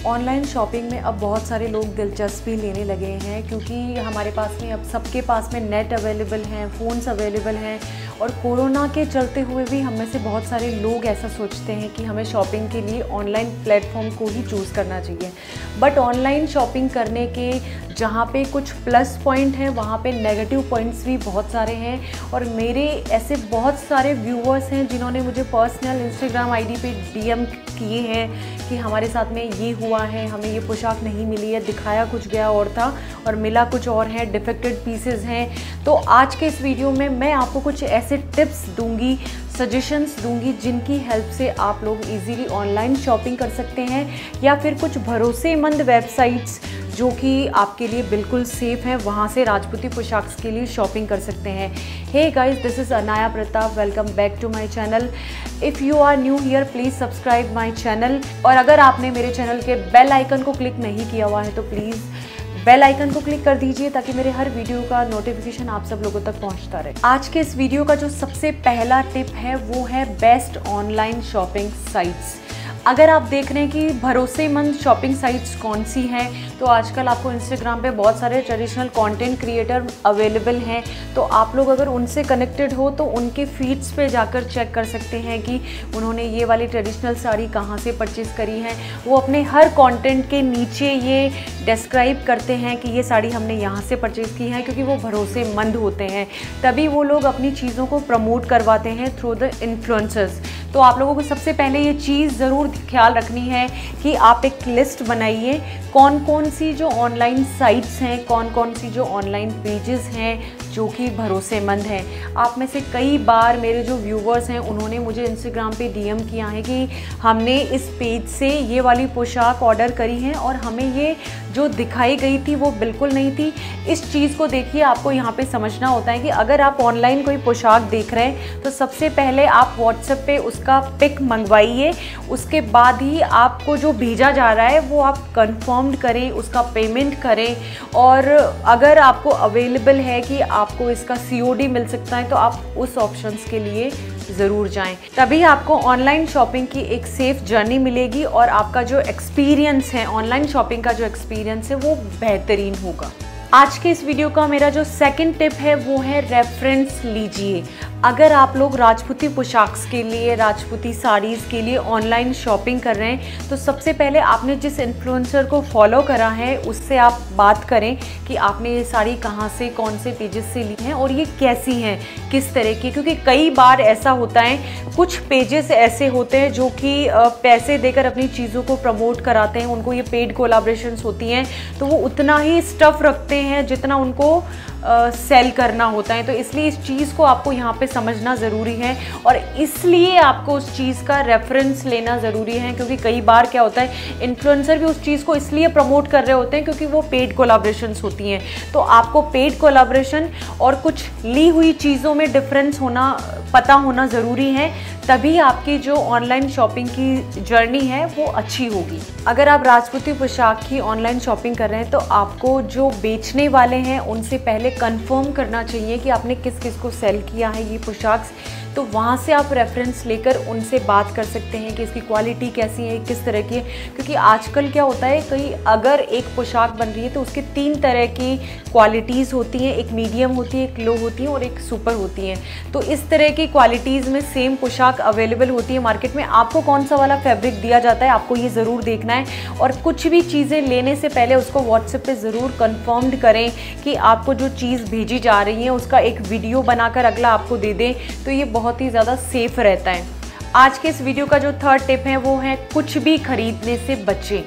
Online shopping में अब बहुत सारे लोग दिलचस्पी लेने लगे हैं क्योंकि हमारे पास में अब सबके पास में नेट अवेलेबल हैं, फ़ोन्स अवेलेबल हैं और कोरोना के चलते हुए भी हम में से बहुत सारे लोग ऐसा सोचते हैं कि हमें शॉपिंग के लिए ऑनलाइन प्लेटफॉर्म को ही चूज़ करना चाहिए। बट ऑनलाइन शॉपिंग करने के जहाँ पे कुछ प्लस पॉइंट हैं वहाँ पे नेगेटिव पॉइंट्स भी बहुत सारे हैं और मेरे ऐसे बहुत सारे व्यूअर्स हैं जिन्होंने मुझे पर्सनल इंस्टाग्राम आईडी पे डीएम किए हैं कि हमारे साथ में ये हुआ है, हमें ये पोशाक नहीं मिली है, दिखाया कुछ गया और था और मिला कुछ और है, डिफेक्टेड पीसेस हैं। तो आज के इस वीडियो में मैं आपको कुछ ऐसे टिप्स दूंगी, सजेशंस दूंगी जिनकी हेल्प से आप लोग इजीली ऑनलाइन शॉपिंग कर सकते हैं या फिर कुछ भरोसेमंद वेबसाइट्स जो कि आपके लिए बिल्कुल सेफ़ हैं वहाँ से राजपूती पोशाक के लिए शॉपिंग कर सकते हैं। Hey guys, this is Anaya Pratap, welcome back to my channel. If you are new here please subscribe my channel और अगर आपने मेरे चैनल के बेल आइकन को क्लिक नहीं किया हुआ है तो प्लीज़ बेल आइकन को क्लिक कर दीजिए ताकि मेरे हर वीडियो का नोटिफिकेशन आप सब लोगों तक पहुंचता रहे। आज के इस वीडियो का जो सबसे पहला टिप है वो है बेस्ट ऑनलाइन शॉपिंग साइट्स। अगर आप देख रहे हैं कि भरोसेमंद शॉपिंग साइट्स कौन सी हैं, तो आजकल आपको इंस्टाग्राम पे बहुत सारे ट्रेडिशनल कंटेंट क्रिएटर अवेलेबल हैं। तो आप लोग अगर उनसे कनेक्टेड हो तो उनके फीड्स पे जाकर चेक कर सकते हैं कि उन्होंने ये वाली ट्रेडिशनल साड़ी कहाँ से परचेज़ करी है। वो अपने हर कंटेंट के नीचे ये डिस्क्राइब करते हैं कि ये साड़ी हमने यहाँ से परचेज़ की है, क्योंकि वो भरोसेमंद होते हैं। तभी वो लोग अपनी चीज़ों को प्रमोट करवाते हैं थ्रू द इन्फ्लुएंसर्स। तो आप लोगों को सबसे पहले ये चीज़ ज़रूर ख्याल रखनी है कि आप एक लिस्ट बनाइए कौन कौन सी जो ऑनलाइन साइट्स हैं, कौन कौन सी जो ऑनलाइन पेजेस हैं जो कि भरोसेमंद हैं। आप में से कई बार मेरे जो व्यूवर्स हैं उन्होंने मुझे इंस्टाग्राम पे डीएम किया है कि हमने इस पेज से ये वाली पोशाक ऑर्डर करी है और हमें ये जो दिखाई गई थी वो बिल्कुल नहीं थी। इस चीज़ को देखिए, आपको यहाँ पे समझना होता है कि अगर आप ऑनलाइन कोई पोशाक देख रहे हैं तो सबसे पहले आप व्हाट्सएप पे उसका पिक मंगवाइए, उसके बाद ही आपको जो भेजा जा रहा है वो आप कंफर्म करें, उसका पेमेंट करें और अगर आपको अवेलेबल है कि आपको इसका सीओडी मिल सकता है तो आप उस ऑप्शंस के लिए ज़रूर जाएं। तभी आपको ऑनलाइन शॉपिंग की एक सेफ़ जर्नी मिलेगी और आपका जो एक्सपीरियंस है, ऑनलाइन शॉपिंग का जो एक्सपीरियंस है वो बेहतरीन होगा। आज के इस वीडियो का मेरा जो सेकंड टिप है वो है रेफरेंस लीजिए। अगर आप लोग राजपूती पोशाक के लिए, राजपूती साड़ीज़ के लिए ऑनलाइन शॉपिंग कर रहे हैं तो सबसे पहले आपने जिस इन्फ्लुएंसर को फॉलो करा है उससे आप बात करें कि आपने ये साड़ी कहाँ से, कौन से पेजेस से ली हैं और ये कैसी हैं, किस तरह की। क्योंकि कई बार ऐसा होता है, कुछ पेजेस ऐसे होते हैं जो कि पैसे देकर अपनी चीज़ों को प्रमोट कराते हैं, उनको ये पेड कोलैबोरेशंस होती हैं तो वो उतना ही स्टफ़ रखते हैं जितना उनको सेल करना होता है। तो इसलिए इस चीज़ को आपको यहाँ पे समझना ज़रूरी है और इसलिए आपको उस चीज़ का रेफरेंस लेना ज़रूरी है, क्योंकि कई बार क्या होता है इन्फ्लुएंसर भी उस चीज़ को इसलिए प्रमोट कर रहे होते हैं क्योंकि वो पेड कोलैबोरेशंस होती हैं। तो आपको पेड कोलैबोरेशन और कुछ ली हुई चीज़ों में डिफरेंस होना, पता होना ज़रूरी है, तभी आपकी जो ऑनलाइन शॉपिंग की जर्नी है वो अच्छी होगी। अगर आप राजपूती पोशाक की ऑनलाइन शॉपिंग कर रहे हैं तो आपको जो बेचने वाले हैं उनसे पहले कंफर्म करना चाहिए कि आपने किस किस को सेल किया है ये पोशाक। तो वहाँ से आप रेफरेंस लेकर उनसे बात कर सकते हैं कि इसकी क्वालिटी कैसी है, किस तरह की है। क्योंकि आजकल क्या होता है, कई अगर एक पोशाक बन रही है तो उसके 3 तरह की क्वालिटीज़ होती हैं, एक मीडियम होती है, एक लो होती है और एक सुपर होती है। तो इस तरह की क्वालिटीज़ में सेम पोशाक अवेलेबल होती है मार्केट में। आपको कौन सा वाला फैब्रिक दिया जाता है आपको ये ज़रूर देखना है और कुछ भी चीज़ें लेने से पहले उसको व्हाट्सएप पे ज़रूर कन्फर्म्ड करें कि आपको जो चीज़ भेजी जा रही है उसका एक वीडियो बनाकर अगला आपको दे दें, तो ये बहुत ही ज़्यादा सेफ रहता है। आज के इस वीडियो का जो थर्ड टिप है वो है कुछ भी खरीदने से बचें।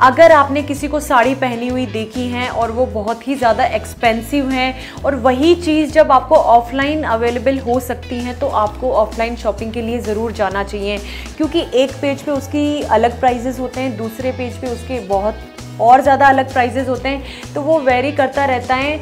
अगर आपने किसी को साड़ी पहनी हुई देखी है और वो बहुत ही ज़्यादा एक्सपेंसिव है और वही चीज़ जब आपको ऑफलाइन अवेलेबल हो सकती है तो आपको ऑफलाइन शॉपिंग के लिए ज़रूर जाना चाहिए, क्योंकि एक पेज पे उसकी अलग प्राइजेस होते हैं, दूसरे पेज पे उसके बहुत और ज़्यादा अलग प्राइजेस होते हैं। तो वो वेरी करता रहता है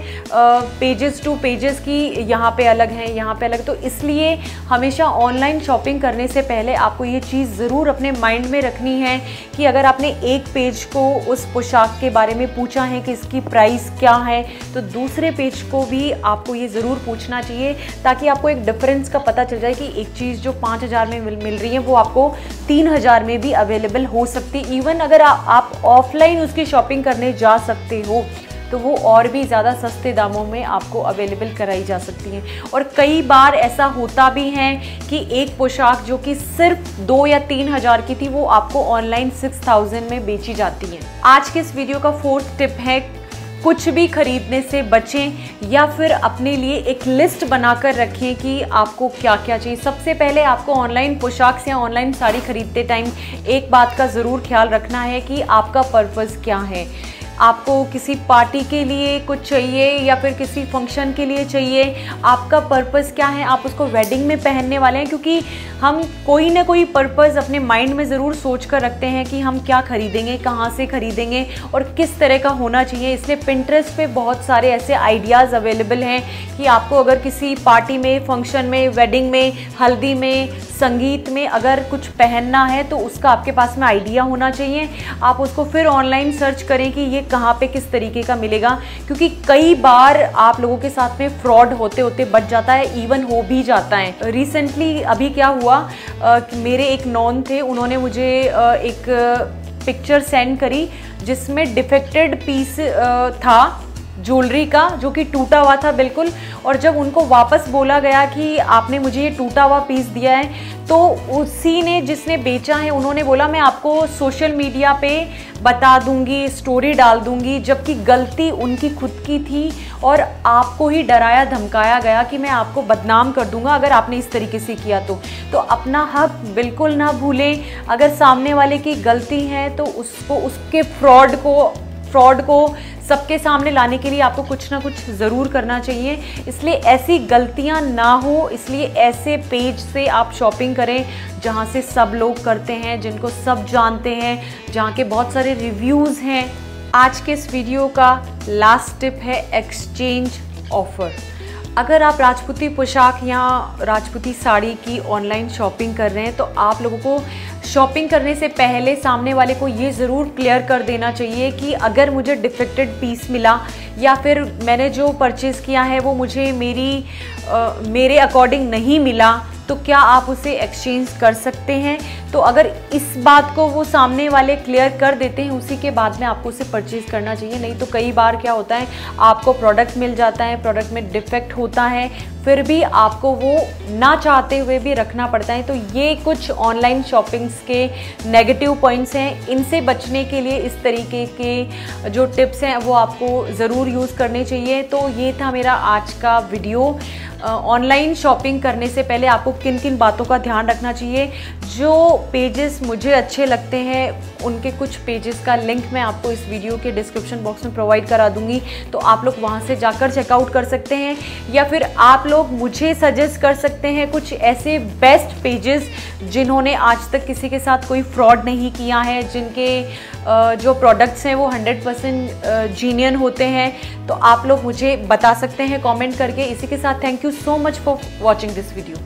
पेजेस टू पेजेस की, यहाँ पे अलग है, यहाँ पे अलग। तो इसलिए हमेशा ऑनलाइन शॉपिंग करने से पहले आपको ये चीज़ ज़रूर अपने माइंड में रखनी है कि अगर आपने एक पेज को उस पोशाक के बारे में पूछा है कि इसकी प्राइस क्या है, तो दूसरे पेज को भी आपको ये ज़रूर पूछना चाहिए ताकि आपको एक डिफरेंस का पता चल जाए कि एक चीज़ जो 5,000 में मिल रही है वो आपको 3,000 में भी अवेलेबल हो सकती है। इवन अगर आप ऑफलाइन उसकी शॉपिंग करने जा सकते हो तो वो और भी ज़्यादा सस्ते दामों में आपको अवेलेबल कराई जा सकती हैं। और कई बार ऐसा होता भी है कि एक पोशाक जो कि सिर्फ 2 या 3,000 की थी वो आपको ऑनलाइन 6,000 में बेची जाती है। आज के इस वीडियो का 4th टिप है, कुछ भी खरीदने से बचें या फिर अपने लिए एक लिस्ट बनाकर रखें कि आपको क्या क्या चाहिए। सबसे पहले आपको ऑनलाइन पोशाक या ऑनलाइन साड़ी खरीदते टाइम एक बात का ज़रूर ख्याल रखना है कि आपका पर्पज़ क्या है। आपको किसी पार्टी के लिए कुछ चाहिए या फिर किसी फंक्शन के लिए चाहिए, आपका पर्पज़ क्या है, आप उसको वेडिंग में पहनने वाले हैं, क्योंकि हम कोई ना कोई पर्पज़ अपने माइंड में ज़रूर सोच कर रखते हैं कि हम क्या खरीदेंगे, कहाँ से खरीदेंगे और किस तरह का होना चाहिए। इसलिए पिंटरेस्ट पे बहुत सारे ऐसे आइडियाज़ अवेलेबल हैं कि आपको अगर किसी पार्टी में, फंक्शन में, वेडिंग में, हल्दी में, संगीत में अगर कुछ पहनना है तो उसका आपके पास में आइडिया होना चाहिए। आप उसको फिर ऑनलाइन सर्च करें कि ये कहाँ पे किस तरीके का मिलेगा, क्योंकि कई बार आप लोगों के साथ में फ्रॉड होते होते बच जाता है, इवन हो भी जाता है। रिसेंटली अभी क्या हुआ, मेरे एक नॉन थे, उन्होंने मुझे एक पिक्चर सेंड करी जिसमें डिफेक्टेड पीस था ज्वेलरी का, जो कि टूटा हुआ था बिल्कुल। और जब उनको वापस बोला गया कि आपने मुझे ये टूटा हुआ पीस दिया है, तो उसी ने, जिसने बेचा है, उन्होंने बोला मैं आपको सोशल मीडिया पे बता दूंगी, स्टोरी डाल दूंगी, जबकि गलती उनकी खुद की थी और आपको ही डराया धमकाया गया कि मैं आपको बदनाम कर दूंगा अगर आपने इस तरीके से किया तो अपना हक बिल्कुल ना भूलें। अगर सामने वाले की गलती है तो उसको, उसके फ्रॉड को सबके सामने लाने के लिए आपको कुछ ना कुछ ज़रूर करना चाहिए। इसलिए ऐसी गलतियां ना हो, इसलिए ऐसे पेज से आप शॉपिंग करें जहां से सब लोग करते हैं, जिनको सब जानते हैं, जहां के बहुत सारे रिव्यूज़ हैं। आज के इस वीडियो का लास्ट टिप है एक्सचेंज ऑफ़र। अगर आप राजपूती पोशाक या राजपूती साड़ी की ऑनलाइन शॉपिंग कर रहे हैं तो आप लोगों को शॉपिंग करने से पहले सामने वाले को ये ज़रूर क्लियर कर देना चाहिए कि अगर मुझे डिफेक्टेड पीस मिला या फिर मैंने जो परचेज़ किया है वो मुझे मेरे अकॉर्डिंग नहीं मिला तो क्या आप उसे एक्सचेंज कर सकते हैं। तो अगर इस बात को वो सामने वाले क्लियर कर देते हैं, उसी के बाद में आपको उसे परचेज़ करना चाहिए। नहीं तो कई बार क्या होता है, आपको प्रोडक्ट मिल जाता है, प्रोडक्ट में डिफेक्ट होता है, फिर भी आपको वो ना चाहते हुए भी रखना पड़ता है। तो ये कुछ ऑनलाइन शॉपिंग्स के नेगेटिव पॉइंट्स हैं। इनसे बचने के लिए इस तरीके के जो टिप्स हैं वो आपको ज़रूर यूज़ करने चाहिए। तो ये था मेरा आज का वीडियो। ऑनलाइन शॉपिंग करने से पहले आपको किन किन बातों का ध्यान रखना चाहिए। जो पेजेस मुझे अच्छे लगते हैं उनके कुछ पेजेस का लिंक मैं आपको इस वीडियो के डिस्क्रिप्शन बॉक्स में प्रोवाइड करा दूंगी, तो आप लोग वहां से जाकर चेकआउट कर सकते हैं। या फिर आप लोग मुझे सजेस्ट कर सकते हैं कुछ ऐसे बेस्ट पेजेस जिन्होंने आज तक किसी के साथ कोई फ्रॉड नहीं किया है, जिनके जो प्रोडक्ट्स हैं वो 100% जीन्युइन होते हैं। तो आप लोग मुझे बता सकते हैं कमेंट करके। इसी के साथ thank you so much for watching this video.